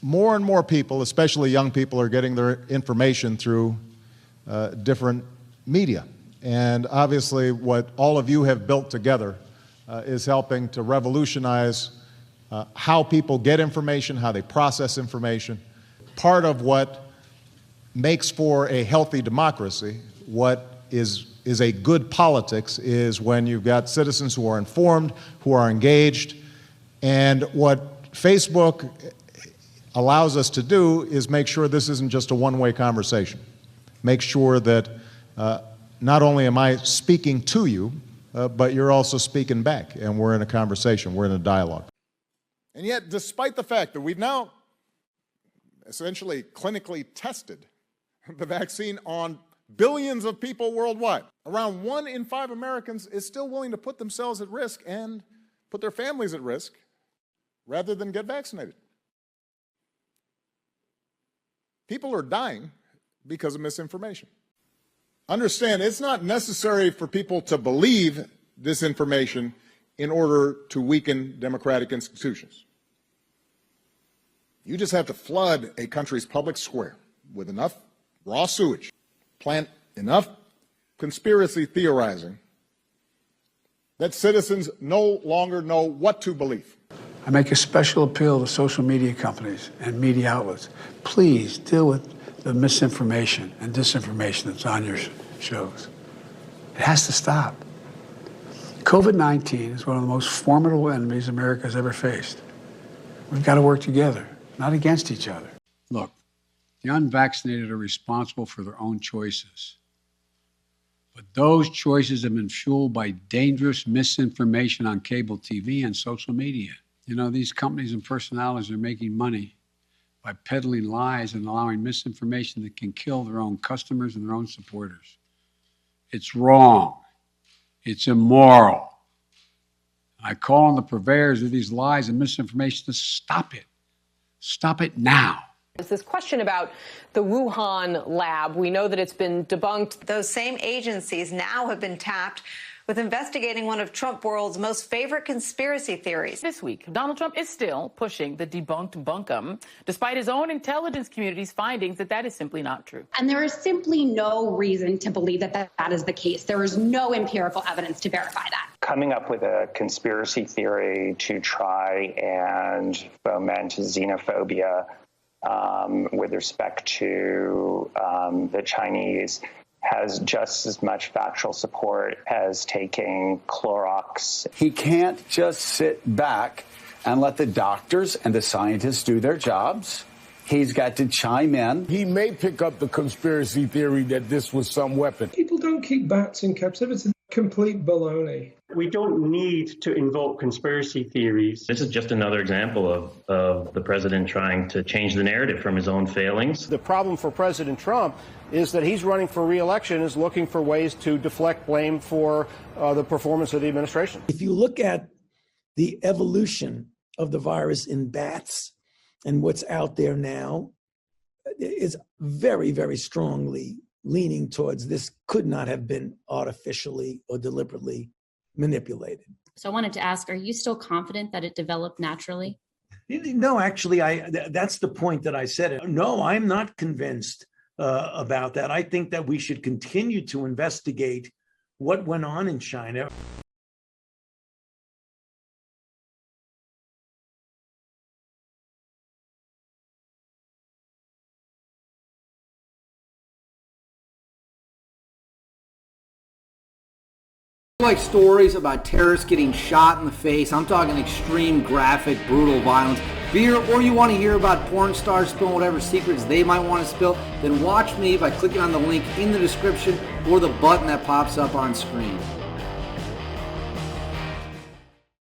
more and more people, especially young people, are getting their information through different media. And obviously what all of you have built together is helping to revolutionize how people get information, how they process information. Part of what makes for a healthy democracy, what is a good politics, is when you've got citizens who are informed, who are engaged. And what Facebook allows us to do is make sure this isn't just a one-way conversation. Make sure that not only am I speaking to you, but you're also speaking back, and we're in a conversation, we're in a dialogue. And yet, despite the fact that we've now essentially clinically tested the vaccine on billions of people worldwide, around 1 in 5 Americans is still willing to put themselves at risk and put their families at risk rather than get vaccinated. People are dying because of misinformation. Understand, it's not necessary for people to believe this information in order to weaken democratic institutions. You just have to flood a country's public square with enough raw sewage, plant enough conspiracy theorizing that citizens no longer know what to believe. I make a special appeal to social media companies and media outlets. Please deal with the misinformation and disinformation that's on your shows. It has to stop. COVID-19 is one of the most formidable enemies America has ever faced. We've got to work together, not against each other. Look, the unvaccinated are responsible for their own choices. But those choices have been fueled by dangerous misinformation on cable TV and social media. You know, these companies and personalities are making money by peddling lies and allowing misinformation that can kill their own customers and their own supporters. It's wrong. It's immoral. I call on the purveyors of these lies and misinformation to stop it. Stop it now. There's this question about the Wuhan lab. We know that it's been debunked. Those same agencies now have been tapped with investigating one of Trump world's most favorite conspiracy theories. This week, Donald Trump is still pushing the debunked bunkum, despite his own intelligence community's findings that is simply not true. And there is simply no reason to believe that is the case. There is no empirical evidence to verify that. Coming up with a conspiracy theory to try and foment xenophobia with respect to the Chinese has just as much factual support as taking Clorox. He can't just sit back and let the doctors and the scientists do their jobs. He's got to chime in. He may pick up the conspiracy theory that this was some weapon. People don't keep bats in captivity. Complete baloney. We don't need to invoke conspiracy theories. This is just another example of the president trying to change the narrative from his own failings. The problem for President Trump is that he's running for re-election, is looking for ways to deflect blame for the performance of the administration. If you look at the evolution of the virus in bats and what's out there now, it's very, very strongly leaning towards this could not have been artificially or deliberately manipulated. So I wanted to ask, are you still confident that it developed naturally? No, actually, that's the point that I said. No, I'm not convinced about that. I think that we should continue to investigate what went on in China. Like stories about terrorists getting shot in the face. I'm talking extreme, graphic, brutal violence. Or you want to hear about porn stars spilling whatever secrets they might want to spill, then watch me by clicking on the link in the description or the button that pops up on screen.